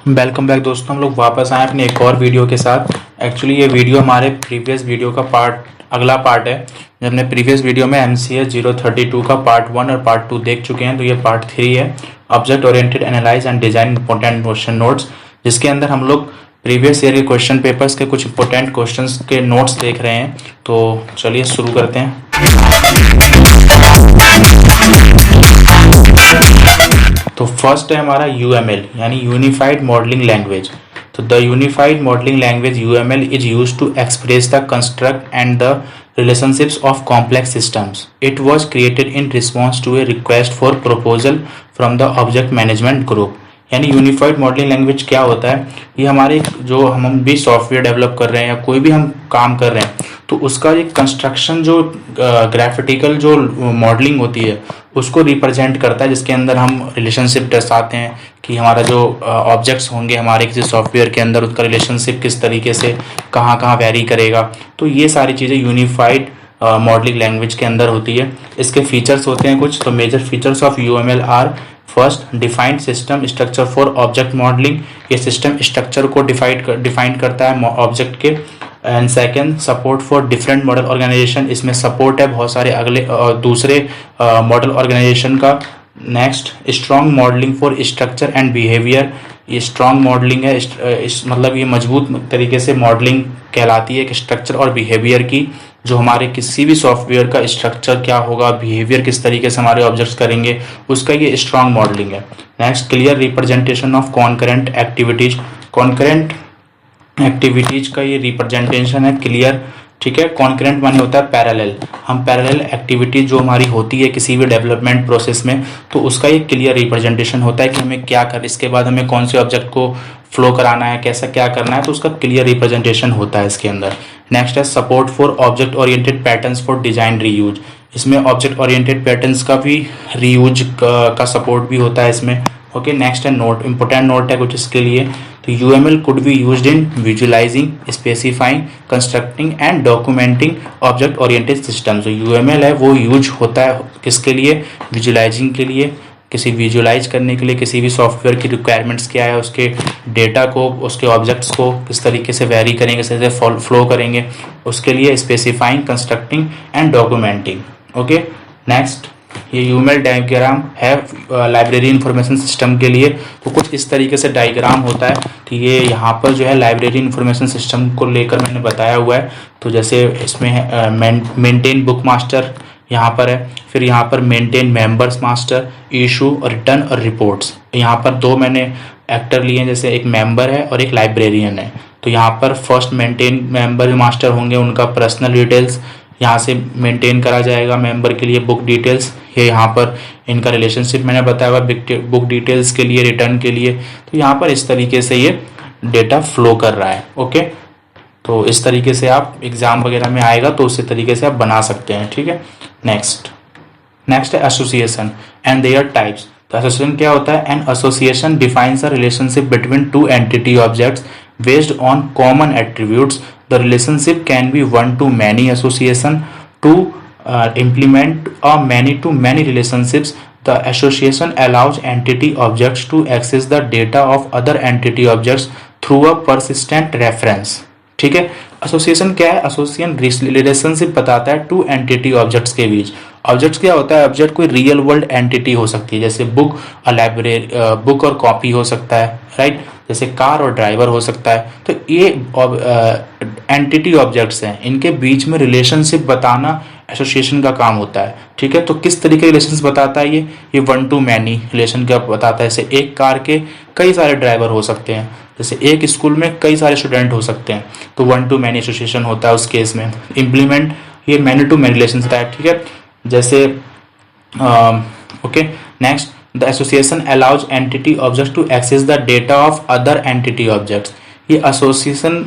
Welcome back दोस्तों, हम लोग वापस आए अपने एक और वीडियो के साथ। एक्चुअली ये वीडियो हमारे प्रीवियस वीडियो का अगला पार्ट है। जब हमने प्रीवियस वीडियो में MCS 032 का पार्ट 1 और पार्ट 2 देख चुके हैं, तो ये पार्ट 3 है, object oriented analyse and design important question notes, जिसके अंदर हम लोग प्रीवियस ईयर के क्वेश्चन पेपर्स के कुछ इंपॉर्टेंट क्वेश्चंस के नोट्स देख रहे हैं। तो चलिए शुरू करते हैं। तो फर्स्ट है हमारा UML यानी यूनिफाइड मॉडलिंग लैंग्वेज। तो the unified modelling language UML is used to express the construct and the relationships of complex systems. It was created in response to a request for proposal from the object management group. यानी unified modelling language क्या होता है? ये हमारे जो हम भी software develop कर रहे हैं या कोई भी हम काम कर रहे हैं, तो उसका एक कंस्ट्रक्शन जो ग्राफिटिकल जो मॉडलिंग होती है उसको रिप्रेजेंट करता है, जिसके अंदर हम रिलेशनशिप दर्शाते हैं कि हमारा जो ऑब्जेक्ट्स होंगे हमारे किसी सॉफ्टवेयर के अंदर, उसका रिलेशनशिप किस तरीके से कहाँ कहाँ वेरी करेगा। तो ये सारी चीज़ें यूनिफाइड मॉडलिंग लैंग्वेज के अंदर होती है। इसके फीचर्स होते हैं कुछ। तो major features of UML are: first, defined system structure for object modelling. ये सिस्टम स्ट्रक्चर को डिफाइन करता है ऑब्जेक्ट के। And second, support for different model organisation. इसमें सपोर्ट है बहुत सारे दूसरे मॉडल ऑर्गेनाइजेशन का। Next, strong modelling for structure and behaviour. ये स्ट्रॉन्ग मॉडलिंग है, मतलब ये मजबूत तरीके से मॉडलिंग कहलाती है कि स्ट्रक्चर और बिहेवियर की, जो हमारे किसी भी सॉफ्टवेयर का स्ट्रक्चर क्या होगा, बिहेवियर किस तरीके से हमारे ऑब्जेक्ट्स करेंगे, उसका ये स्ट्रॉन्ग मॉडलिंग है। Next, clear representation of concurrent activities. Concurrent activities का ये रिप्रेजेंटेशन है क्लियर, ठीक है। कॉन्करेंट माने होता है पैरेलल। हम पैरेलल एक्टिविटी जो हमारी होती है किसी भी डेवलपमेंट प्रोसेस में, तो उसका ये क्लियर रिप्रेजेंटेशन होता है कि हमें क्या कर, इसके बाद हमें कौन से ऑब्जेक्ट को फ्लो कराना है, कैसा क्या करना है, तो उसका क्लियर रिप्रेजेंटेशन होता है इसके अंदर। नेक्स्ट है support for object oriented patterns for design reuse. इसमें ऑब्जेक्ट ओरिएंटेड पैटर्न्स का भी रीयूज का सपोर्ट भी होता है इसमें। ओके, नेक्स्ट है नोट, इंपॉर्टेंट नोट है कुछ इसके लिए। तो UML could be used in visualising, specifying, constructing and documenting object oriented system. जो UML है वो यूज होता है किसके लिए? विजुअलाइजिंग के लिए, किसी विजुअलाइज करने के लिए किसी भी सॉफ्टवेयर की रिक्वायरमेंट्स क्या है, उसके डेटा को, उसके ऑब्जेक्ट्स को किस तरीके से वेरी करेंगे, किस तरीके से फ्लो करेंगे, उसके लिए specifying, constructing and documenting. Okay, next, ये UML डायग्राम है लाइब्रेरी इंफॉर्मेशन सिस्टम के लिए। तो कुछ इस तरीके से डायग्राम होता है। तो ये यहाँ पर जो है लाइब्रेरी इंफॉर्मेशन सिस्टम को लेकर मैंने बताया हुआ है। तो जैसे इसमें है मेंटेन बुक मास्टर यहाँ पर है, फिर यहाँ पर maintain members master, issue, return और रिपोर्ट्स। यहाँ पर दो मैंने एक्टर लिए हैं, जैसे एक मेंबर है और एक लाइब्रेरियन है। तो यहाँ पर फर्स्ट मेंटेन मेंबर मास्टर होंगे, उनका पर्सनल डिटेल्स यहाँ से मेंटेन करा जाएगा मेंबर के लिए। बुक डिटेल्स, ये यहाँ पर इनका रिलेशनशिप मैंने बताया हुआ बुक डिटेल्स के लिए, रिटर्न के लिए। तो यहाँ पर इस तरीके से ये डेटा फ्लो कर रहा है। ओके, तो इस तरीके से आप एग्जाम वगैरह में आएगा तो उसी तरीके से आप बना सकते हैं, ठीक है। नेक्स्ट है एसोसिएशन एंड देयर टाइप्स। तो एसोसिएशन क्या होता है? An association defines a relationship between two entity objects based on common attributes. The relationship can be one-to-many association to implement a many-to-many relationships. The association allows entity objects to access the data of other entity objects through a persistent reference. ठीक है। Association क्या है? Association relationship बताता है to entity objects के बीच। Objects क्या होता है? ऑब्जेक्ट कोई रियल वर्ल्ड एंटिटी हो सकती है, जैसे बुक और लाइब्रेरी, बुक और कॉपी हो सकता है, राइट। जैसे कार और ड्राइवर हो सकता है। तो ये एंटिटी ऑब्जेक्ट्स हैं, इनके बीच में रिलेशनशिप बताना एसोसिएशन का काम होता है, ठीक है। तो किस तरीके के रिलेशंस बताता है ये वन टू मैनी रिलेशन का बताता है। जैसे एक कार के कई सारे ड्राइवर हो सकते हैं, जैसे एक स्कूल में कई सारे स्टूडेंट हो सकते हैं, तो वन टू मैनी एसोसिएशन होता है उस केस में। इम्प्लीमेंट, ये मैनी टू मैनी रिलेशन होता है, ठीक है। जैसे okay, next, the association allows entity objects to access the data of other entity objects. ये एसोसिएशन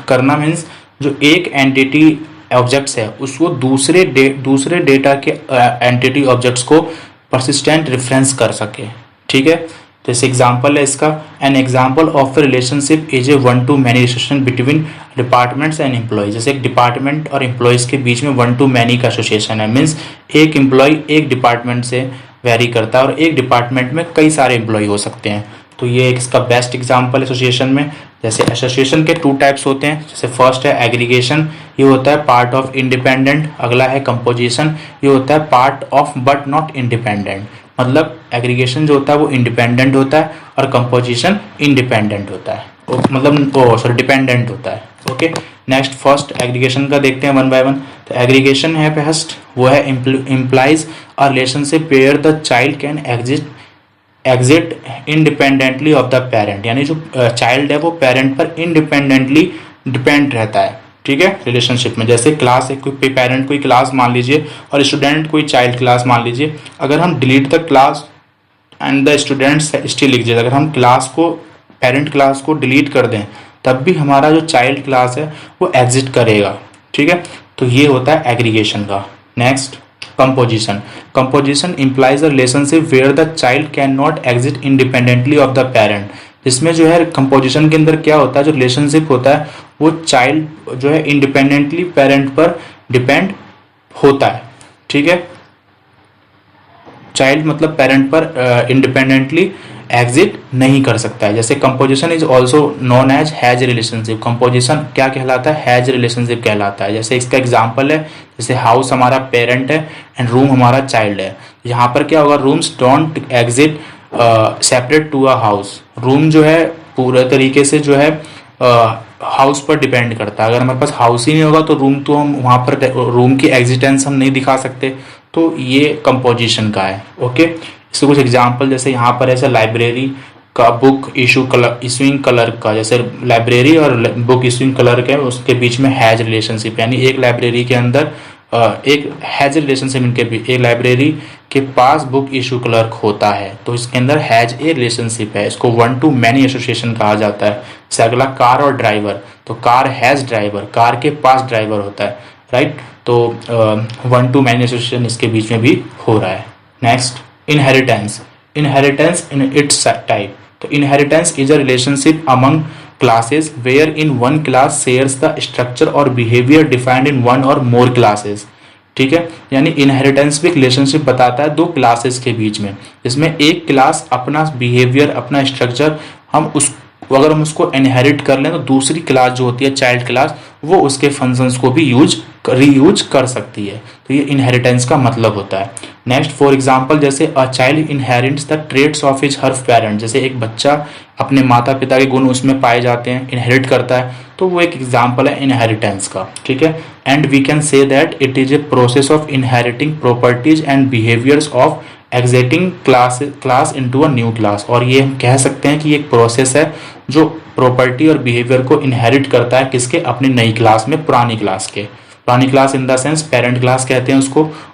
करना मीन्स जो एक एंटिटी ऑब्जेक्ट्स है उसको दूसरे डेटा के एंटिटी ऑब्जेक्ट्स को परसिस्टेंट रेफरेंस कर सके, ठीक है। जैसे एग्जांपल है इसका, an example of a relationship is a one to many relation between departments and employees. जैसे एक डिपार्टमेंट और एम्प्लॉयज के बीच में वन टू मैनी का एसोसिएशन है, मीन्स एक एम्प्लॉय एक डिपार्टमेंट से वेरी करता है और एक डिपार्टमेंट में कई सारे एम्प्लॉय हो सकते हैं। तो ये एक इसका बेस्ट एग्जांपल एसोसिएशन में। जैसे एसोसिएशन के 2 टाइप्स होते हैं। जैसे फर्स्ट है एग्रीगेशन, ये होता है पार्ट ऑफ इंडिपेंडेंट। अगला है कंपोजिशन, ये होता है part of but not independent. मतलब एग्रीगेशन जो होता है वो इंडिपेंडेंट होता है और कंपोजिशन इंडिपेंडेंट होता है, मतलब डिपेंडेंट होता है। ओके, नेक्स्ट फर्स्ट एग्रीगेशन का देखते हैं 1 बाय 1। तो एग्रीगेशन है फर्स्ट, वो है implies a relationship where the child can exit independently of the parent, यानी जो चाइल्ड है वो पेरेंट पर इंडिपेंडेंटली डिपेंड रहता है। ठीक है, रिलेशनशिप में जैसे क्लास है, कोई पेरेंट कोई क्लास मान लीजिए और स्टूडेंट कोई चाइल्ड क्लास मान लीजिए। अगर हम delete the class and the students still exist, अगर हम क्लास को पेरेंट क्लास को डिलीट कर दें तब भी हमारा जो चाइल्ड क्लास है वो एग्जिट करेगा। ठीक है, तो ये होता है एग्रीगेशन का। Next composition. Composition implies a relationship where the child can not exit independently of the parent. इसमें जो है कंपोजिशन के अंदर क्या होता है, जो रिलेशनशिप होता है वो चाइल्ड जो है इंडिपेंडेंटली पेरेंट पर डिपेंड होता है। ठीक है, चाइल्ड मतलब पेरेंट पर इंडिपेंडेंटली एग्जिट नहीं कर सकता है। जैसे composition is also known as has relationship. Composition क्या कहलाता है, हैज रिलेशनशिप कहलाता है। जैसे इसका एग्जांपल है, जैसे हाउस हमारा पेरेंट है एंड रूम हमारा चाइल्ड है। यहाँ पर क्या होगा, rooms don't exit separate to a house. Room जो है पूरे तरीके से जो है हाउस पर डिपेंड करता है। अगर हमारे पास हाउस ही नहीं होगा तो रूम तो हम वहाँ पर रूम की एग्जिस्टेंस हम नहीं दिखा सकते। तो ये कंपोजिशन का है। ओके, इसके कुछ एग्जांपल जैसे यहाँ पर ऐसे लाइब्रेरी का बुक इशूइंग कलर का, जैसे लाइब्रेरी और बुक इशूइंग कलर के उसके बीच में हैज रिलेशनशिप, यानी एक लाइब्रेरी के अंदर एक हैज रिलेशनशिप इनके बीच, एक लाइब्रेरी के पास बुक इशू क्लर्क होता है तो इसके अंदर हैज ए रिलेशनशिप है। इसको 1 to many एसोसिएशन कहा जाता है। जैसे अगला कार और ड्राइवर, तो कार हैज ड्राइवर, कार के पास ड्राइवर होता है, राइट। तो 1 to many एसोसिएशन इसके बीच में भी हो रहा है। Next inheritance. Inheritance in its type. तो inheritance is a relationship among classes where in one class shares the structure or behavior defined in one or more classes। ठीक है, यानी इनहेरिटेंस भी रिलेशनशिप बताता है 2 क्लासेस के बीच में, जिसमें एक क्लास अपना बिहेवियर अपना स्ट्रक्चर अगर हम उसको इनहेरिट कर लें तो दूसरी क्लास जो होती है चाइल्ड क्लास वो उसके फंक्शंस को भी रीयूज कर सकती है। तो ये इनहेरिटेंस का मतलब होता है। नेक्स्ट फॉर एग्जांपल जैसे a child inherits the traits of his her parent. जैसे एक बच्चा अपने माता पिता के गुण उसमें पाए जाते हैं, इनहेरिट करता है, तो वो एक एग्जांपल है इनहेरिटेंस का। ठीक है, and we can say that it is a process of inheriting properties and behaviours of exiting class into a new class. और ये हम कह सकते हैं कि एक प्रोसेस है जो प्रॉपर्टी और बिहेवियर को इनहेरिट करता है किसके, अपनी नई क्लास में पुरानी क्लास के। पुरानी class in the sense parent class कहते हैं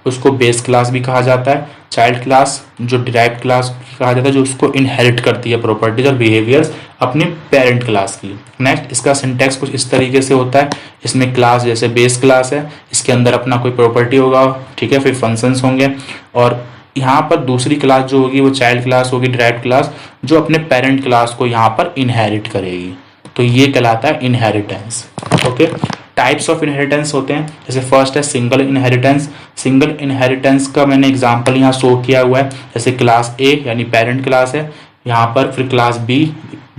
उसको बेस क्लास भी कहा जाता है। चाइल्ड क्लास जो डिराइव्ड क्लास कहा जाता है जो उसको इनहेरिट करती है प्रॉपर्टीज और बिहेवियर्स अपनी पेरेंट क्लास की। नेक्स्ट इसका सिंटैक्स कुछ इस तरीके से होता है। इसमें क्लास जैसे बेस क्लास है, इसके अंदर अपना कोई प्रॉपर्टी होगा, ठीक है, फिर फंक्शंस होंगे, और यहाँ पर दूसरी क्लास जो होगी वो चाइल्ड क्लास होगी, डिराइव्ड क्लास, जो अपने पेरेंट क्लास को यहाँ पर इनहेरिट करेगी। तो ये कहलाता है inheritance. Okay, types of inheritance होते हैं। जैसे फर्स्ट है सिंगल इनहेरिटेंस। सिंगल इनहेरिटेंस का मैंने एग्जांपल यहाँ शो किया हुआ है। जैसे क्लास ए यानी पेरेंट क्लास है यहाँ पर, फिर क्लास बी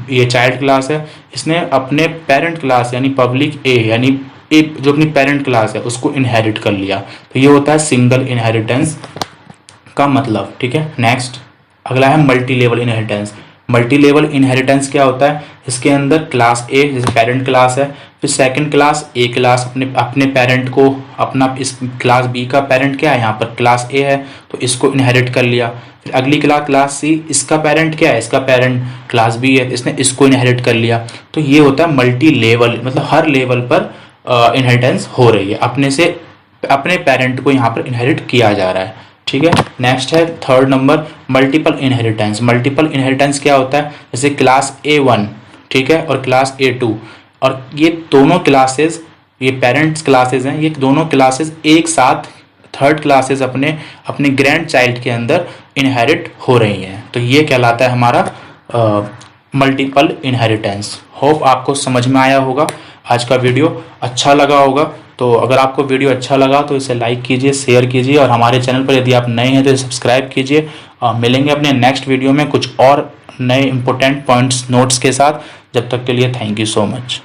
ये चाइल्ड क्लास है, इसने अपने पेरेंट क्लास यानी पब्लिक ए यानी ए जो अपनी पेरेंट क्लास है उसको इनहेरिट कर लिया। तो ये होता है सिंगल इनहेरिटेंस का मतलब। ठीक है, नेक्स्ट अगला है multi level inheritance. Multi level inheritance क्या होता है, इसके अंदर क्लास ए जैसे पेरेंट क्लास है, फिर सेकंड क्लास ए क्लास अपने पेरेंट को अपना इस क्लास बी का पेरेंट क्या है यहाँ पर क्लास ए है तो इसको इनहेरिट कर लिया। फिर अगली क्लास सी, इसका पेरेंट क्या है, इसका पेरेंट क्लास बी है, इसने इसको इनहेरिट कर लिया। तो ये होता है मल्टी लेवल, मतलब हर लेवल पर इनहेरिटेंस हो रही है, अपने पेरेंट को यहाँ पर इनहेरिट किया जा रहा है। ठीक है, नेक्स्ट है third number multiple inheritance. Multiple inheritance क्या होता है, जैसे क्लास A1 ठीक है और क्लास A2, और ये दोनों क्लासेस ये पेरेंट्स क्लासेस हैं, ये दोनों क्लासेस एक साथ थर्ड क्लासेस अपने ग्रैंड चाइल्ड के अंदर इनहेरिट हो रही हैं। तो ये कहलाता है हमारा मल्टीपल इनहेरिटेंस। होप आपको समझ में आया होगा, आज का वीडियो अच्छा लगा होगा। तो अगर आपको वीडियो अच्छा लगा तो इसे लाइक कीजिए, शेयर कीजिए, और हमारे चैनल पर यदि आप नए हैं तो सब्सक्राइब कीजिए। मिलेंगे अपने नेक्स्ट वीडियो में कुछ और नए इंपॉर्टेंट पॉइंट्स नोट्स के साथ। जब तक के लिए थैंक यू सो मच।